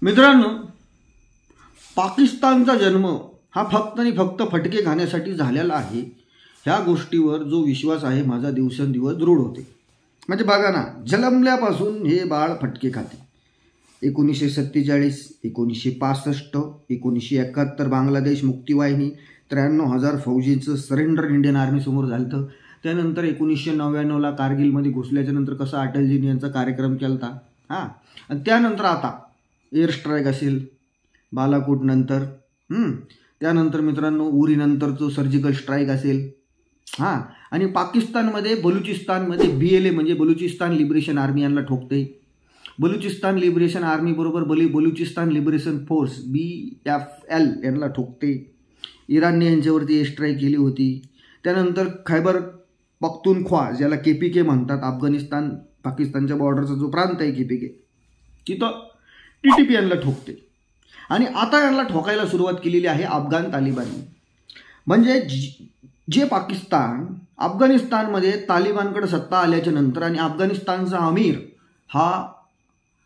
मित्रांनो, पाकिस्तानचा जन्म हा फक्त आणि फक्त फटके खाण्यासाठी झालेला आहे. ह्या गोष्टीवर जो विश्वास आहे माझा दिवसेंदिवस दृढ होते. म्हणजे बघा ना, जन्मल्यापासून हे बाळ फटके खाते. 1947, 1965, 1971 बांगलादेश मुक्तीवाहिनी, 93,000 फौजींचं सरेंडर इंडियन आर्मीसमोर झालं. त्यानंतर 1999ला कारगिलमध्ये घुसल्याच्या नंतर कसा अटलजींनी यांचा कार्यक्रम केला होता. आणि त्यानंतर आता एअर स्ट्राईक असेल बालाकोट नंतर, त्यानंतर मित्रांनो उरीनंतरचं सर्जिकल स्ट्राईक असेल. आणि पाकिस्तानमध्ये बलुचिस्तानमध्ये BLA म्हणजे बलुचिस्तान लिबरेशन आर्मी यांना ठोकते. बलुचिस्तान लिबरेशन आर्मी बरोबर बलुचिस्तान लिबरेशन फोर्स BFL यांना ठोकते. इराणने यांच्यावरती एअर स्ट्राईक केली होती. त्यानंतर खैबर पख्तूनख्वा ज्याला KPK म्हणतात, अफगाणिस्तान पाकिस्तानच्या बॉर्डरचा जो प्रांत आहे KPK, तिथं TTP यांना ठोकते. आणि आता यांना ठोकायला सुरुवात केलेली आहे अफगाण तालिबानने. म्हणजे जे पाकिस्तान अफगाणिस्तानमध्ये तालिबानकडे सत्ता आल्याच्या नंतर आणि अफगाणिस्तानचा अमीर हा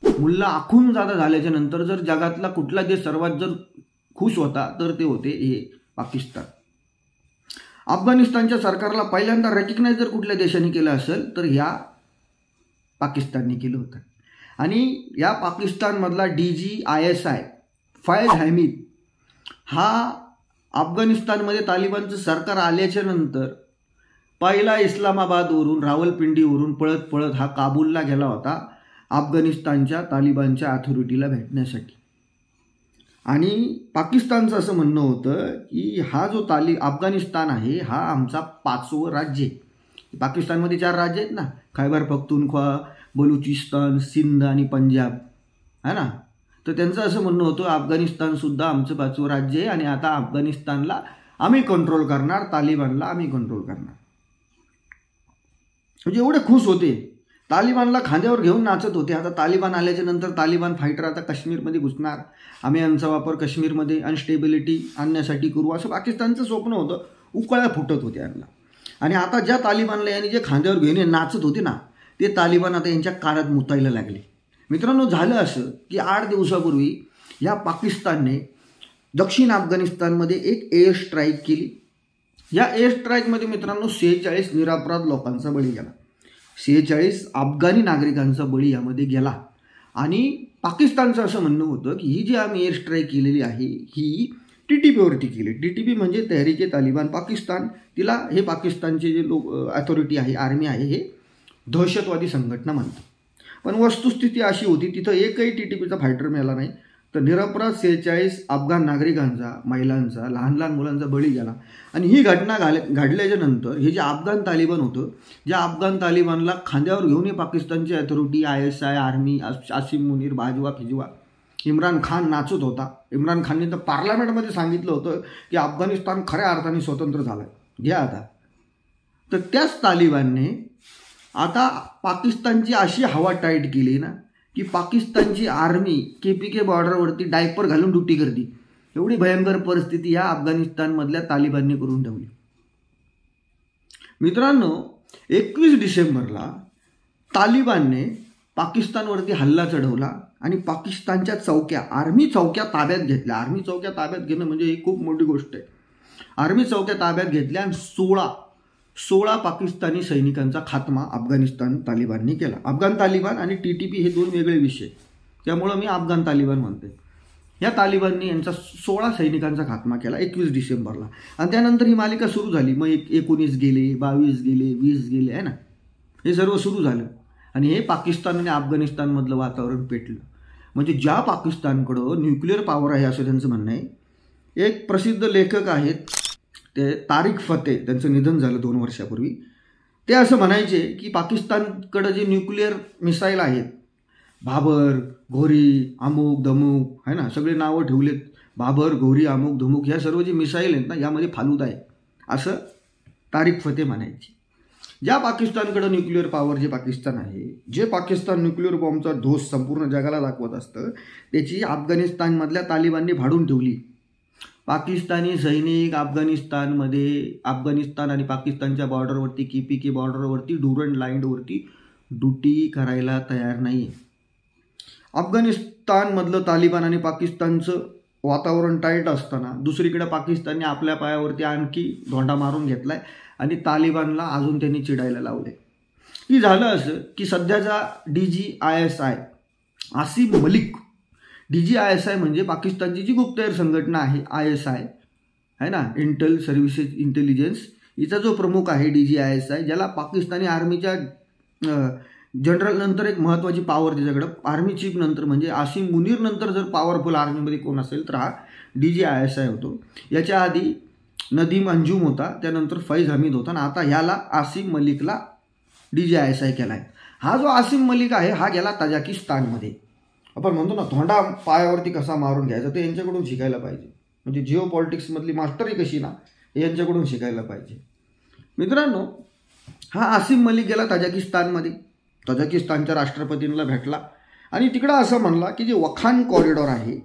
मुल्ला अखुंदजादा झाल्याच्या नंतर जर जगातला कुठला देश सर्वात जर खुश होता तर ते होते हे पाकिस्तान. अफगाणिस्तानच्या सरकारला पहिल्यांदा रेकग्नाइज जर कुठल्या देशाने केलं असेल तर ह्या पाकिस्तानने केलं होतं. आणि या पाकिस्तानमधला DG ISI फैज हमीद हा अफगाणिस्तानमध्ये तालिबानचं सरकार आल्याच्या नंतर पहिला इस्लामाबादवरून रावलपिंडीवरून पळत पळत हा काबूलला गेला होता अफगाणिस्तानच्या तालिबानच्या अथॉरिटीला भेटण्यासाठी. आणि पाकिस्तानचं असं म्हणणं होतं की हा जो अफगाणिस्तान आहे हा आमचा 5वं राज्य आहे. पाकिस्तानमध्ये 4 राज्य आहेत ना, खैबर पख्तूनख्वा, बलुचिस्तान, सिंध आणि पंजाब है ना. तर त्यांचं असं म्हणणं होतं अफगाणिस्तानसुद्धा आमचं 5वं राज्य आहे आणि आता अफगाणिस्तानला आम्ही कंट्रोल करणार, तालिबानला आम्ही कंट्रोल करणार. म्हणजे एवढे खुश होते, तालिबानला खांद्यावर घेऊन नाचत होते. आता तालिबान आल्याच्या नंतर तालिबान फायटर आता काश्मीरमध्ये घुसणार, आम्ही यांचा वापर काश्मीरमध्ये अनस्टेबिलिटी आणण्यासाठी करू, असं पाकिस्तानचं स्वप्न होतं. उकळ्या फुटत होते यांना. आणि आता ज्या तालिबानला यांनी जे खांद्यावर घेऊन नाचत होते ना, ते तालिबान आता यांच्या काळात मुतायला लागले. मित्रांनो, झालं असं की 8 दिवसापूर्वी या पाकिस्तानने दक्षिण अफगाणिस्तानमध्ये एक एअर स्ट्राईक केली. या एअर स्ट्राईकमध्ये मित्रांनो 46 निरपराध लोकांचा बळी गेला. 46 अफगाणी नागरिकांचा बळी यामध्ये गेला. आणि पाकिस्तानचं असं म्हणणं होतं की ही जी आम्ही एअर स्ट्राईक केलेली आहे ही TTPवरती केली. TTP म्हणजे तहरीक तालिबान पाकिस्तान. तिला हे पाकिस्तानचे जे लोक अथॉरिटी आहे, आर्मी आहे, हे दहशतवादी संघटना म्हणतात. पण वस्तुस्थिती अशी होती तिथं एकही TTPचा फायटर मिळाला नाही. तर निरपराध 46 अफगाण नागरिकांचा, महिलांचा, लहान लहान मुलांचा बळी गेला. आणि ही घटना घडल्याच्या नंतर हे जे अफगाण तालिबान होतं, ज्या अफगाण तालिबानला खांद्यावर घेऊन हे पाकिस्तानची authority, ISI, army, Asim Munir, Bajwa फिजवा, इम्रान खान नाचत होता. इम्रान खानने तर पार्लमेंटमध्ये सांगितलं होतं की अफगाणिस्तान खऱ्या अर्थाने स्वतंत्र झालं घ्या आता. तर त्याच तालिबानने आता पाकिस्तानची अशी हवा टाईट केली ना की पाकिस्तानची आर्मी KPK बॉर्डरवरती डायपर घालून ड्युटी करते. एवढी भयंकर परिस्थिती या अफगाणिस्तानमधल्या तालिबानने करून ठेवली. मित्रांनो, 21 डिसेंबरला तालिबानने पाकिस्तानवरती हल्ला चढवला आणि पाकिस्तानच्या चौक्या, आर्मी चौक्या ताब्यात घेतल्या. आर्मी चौक्या ताब्यात घेणं म्हणजे ही खूप मोठी गोष्ट आहे. आर्मी चौक्या ताब्यात घेतल्या आणि 16 पाकिस्तानी सैनिकांचा खात्मा अफगाणिस्तान तालिबानने केला. अफगाण तालिबान आणि TTP हे 2 वेगळे विषय, त्यामुळं मी अफगाण तालिबान म्हणते. या तालिबानने यांचा 16 सैनिकांचा खात्मा केला 21 डिसेंबरला. आणि त्यानंतर ही मालिका सुरू झाली. मग 19 गेले, 22 गेले, 20 गेले आहे ना, हे सर्व सुरू झालं. आणि हे पाकिस्तान आणि अफगाणिस्तानमधलं वातावरण पेटलं. म्हणजे ज्या पाकिस्तानकडं न्यूक्लिअर पॉवर आहे असं त्यांचं म्हणणं आहे. एक प्रसिद्ध लेखक आहेत ते तारिक फतेह, त्यांचं निधन झालं 2 वर्षापूर्वी. ते असं म्हणायचे की पाकिस्तानकडं जे न्यूक्लिअर मिसाईल आहेत, भाबर, घोरी, अमुक धमुक आहे ना, सगळे नावं ठेवलेत. भाबर, घोरी, अमुक धमुक ह्या सर्व जे मिसाईल आहेत ना, यामध्ये फालुदा आहे असं तारिक फतेह म्हणायचे. ज्या पाकिस्तानकडं न्यूक्लिअर पॉवर जे पाकिस्तान आहे, जे पाकिस्तान न्यूक्लिअर बॉम्बचा धोस संपूर्ण जगाला दाखवत असतं, त्याची अफगाणिस्तानमधल्या तालिबानने भाडून ठेवली. पाकिस्तानी सैनिक अफगाणिस्तान आणि पाकिस्तानच्या बॉर्डरवरती, KPK बॉर्डरवरती, डुरंड लाईनवरती ड्युटी करायला तयार नाही. अफगाणिस्तानमधलं तालिबान आणि पाकिस्तानचं वातावरण टाईट असताना दुसरीकडे पाकिस्तानने आपल्या पायावरती आणखी धोंडा मारून घेतलाय आणि तालिबानला अजून त्यांनी चिडायला लावले. की झालं असं की सध्याचा DGISI आसिम मलिक, DGISI म्हणजे पाकिस्तानची जी गुप्तहेर संघटना आहे ISI आहे ना, इंटेल सर्व्हिसेस इंटेलिजन्स, हिचा जो प्रमुख आहे DGISI, ज्याला पाकिस्तानी आर्मीच्या जनरल नंतर एक महत्त्वाची पॉवर त्याच्याकडं, आर्मी चीफ नंतर म्हणजे आसिम मुनीर नंतर जर पॉवरफुल आर्मीमध्ये कोण असेल तर हा DGISI होतो. याच्या आधी नदीम अंजुम होता, त्यानंतर फैज हमीद होता आणि आता ह्याला आसिम मलिकला DGISI केला आहे. हा जो आसिम मलिक आहे हा गेला तजाकिस्तानमध्ये. आपण म्हणतो ना धोंडा पायावरती कसा मारून घ्यायचा ते यांच्याकडून शिकायला पाहिजे. म्हणजे जिओ पॉलिटिक्समधली मास्टरी कशी ना यांच्याकडून शिकायला पाहिजे. मित्रांनो, हा आसिम मलिक गेला तजाकिस्तानमध्ये, तजाकिस्तानच्या राष्ट्रपतींना भेटला आणि तिकडं असं म्हणला की जे वखान कॉरिडॉर आहे,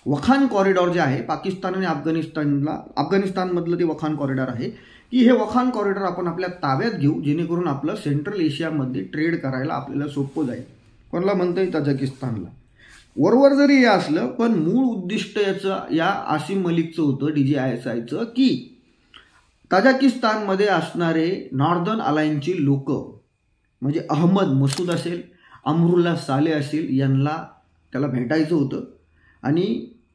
वखान कॉरिडॉर जे आहे पाकिस्तान आणि अफगाणिस्तानमधलं ते वखान कॉरिडॉर आहे, की हे वखान कॉरिडॉर आपण आपल्या ताब्यात घेऊ जेणेकरून आपलं सेंट्रल एशियामध्ये ट्रेड करायला आपल्याला सोपं जाईल. कोणाला म्हणता येईल? तजाकिस्तानला. वरवर जरी हे असलं पण मूळ उद्दिष्ट याचं या आसिम मलिकचं होतं DGISIचं की तजाकिस्तानमध्ये असणारे नॉर्दर्न अलायन्सची लोक म्हणजे अहमद मसूद असेल, अमरुल्ला साले असेल, यांना त्याला भेटायचं होतं आणि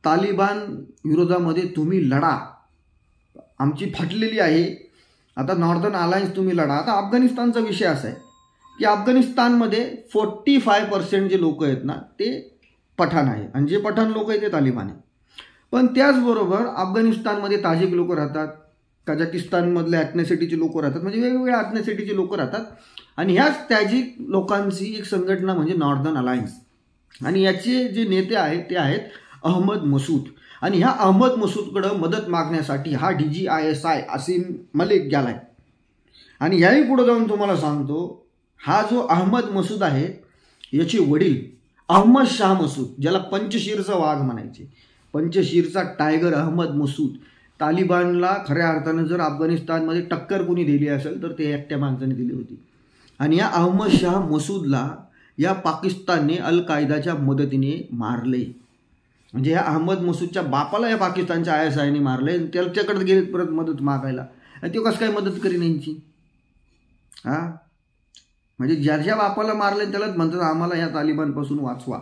तालिबान विरोधामध्ये तुम्ही लढा, आमची फाटलेली आहे, आता नॉर्दर्न अलायन्स तुम्ही लढा. आता अफगाणिस्तानचा विषय असा आहे की अफगाणिस्तानमध्ये 45% जे लोक आहेत ना ते पठाण आहे आणि जे पठाण लोक आहेत ते तालिबान आहे. पण त्याचबरोबर अफगाणिस्तानमध्ये ताजिक लोक राहतात, कझाकिस्तानमधल्या ॲथनिसिटीचे लोक राहतात, म्हणजे वेगवेगळ्या ॲथनिसिटीचे लोक राहतात आणि ह्याच ताजिक लोकांची एक संघटना म्हणजे नॉर्दर्न अलायन्स आणि याचे जे नेते आहेत ते आहेत अहमद मसूद. आणि ह्या अहमद मसूदकडं मदत मागण्यासाठी हा DGISI आसिम मलिक गेलाय. आणि याही पुढे जाऊन तुम्हाला सांगतो, हा जो अहमद मसूद आहे याचे वडील अहमद शाह मसूद, ज्याला पंचशीरचा वाघ म्हणायचे, पंचशीरचा टायगर अहमद मसूद, तालिबानला खऱ्या अर्थानं जर अफगाणिस्तानमध्ये टक्कर कोणी दिली असेल तर ते एकट्या माणसाने दिली होती. आणि या अहमद शाह मसूदला या पाकिस्तानने अल कायदाच्या मदतीने मारले. म्हणजे या अहमद मसूदच्या बापाला या पाकिस्तानच्या ISIने मारले, त्याच्याकडे गेले परत मदत मागायला. आणि तो कसं काय मदत करीन यांची? हां, म्हणजे ज्या बापाला मारले त्यालाच म्हणतात आम्हाला या तालिबानपासून वाचवा.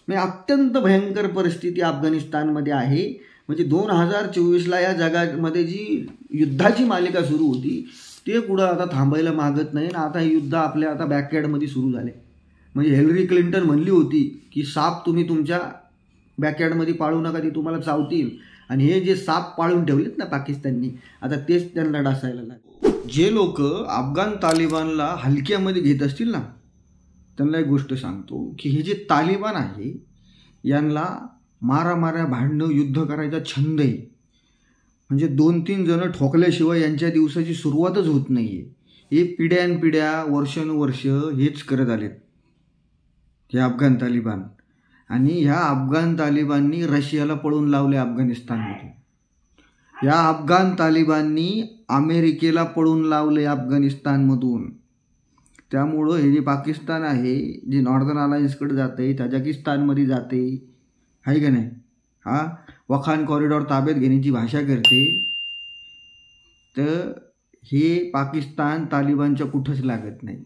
म्हणजे अत्यंत भयंकर परिस्थिती अफगाणिस्तानमध्ये आहे. म्हणजे 2024ला या जगामध्ये जी युद्धाची मालिका सुरू होती ते पुढं आता थांबायला मागत नाही आणि आता हे युद्ध आपल्या आता बॅकयार्डमध्ये सुरू झाले. म्हणजे हिलरी क्लिंटन म्हणली होती की साप तुम्ही तुमच्या बॅकयार्डमध्ये पाळू नका, ती तुम्हाला चावतील. आणि हे जे साप पाळून ठेवलेत ना पाकिस्ताननी, आता तेच त्यांना डासायला लागले. जे लोक अफगाण तालिबानला हलक्यामध्ये घेत असतील ना त्यांना एक गोष्ट सांगतो की हे जे तालिबान आहे यांना मारामाऱ्या भांडणं युद्ध करायचा छंद आहे. म्हणजे 2-3 जण ठोकल्याशिवाय यांच्या दिवसाची सुरुवातच होत नाही आहे. हे पिढ्यानपिढ्या वर्षानुवर्ष हेच करत आलेत हे अफगाण तालिबान. आणि ह्या अफगाण तालिबाननी रशियाला पळून लावले अफगाणिस्तानमध्ये. या अफगाण तालिबाननी अमेरिकेला पळून लावले अफगाणिस्तानमधून. त्यामुळं हे जे पाकिस्तान आहे जे नॉर्दर्न अलायन्सकडे जाते, तजाकिस्तानमध्ये जाते, आहे का नाही, हा वखान कॉरिडॉर ताब्यात घेण्याची भाषा करते, तर हे पाकिस्तान तालिबानच्या कुठंच लागत नाही.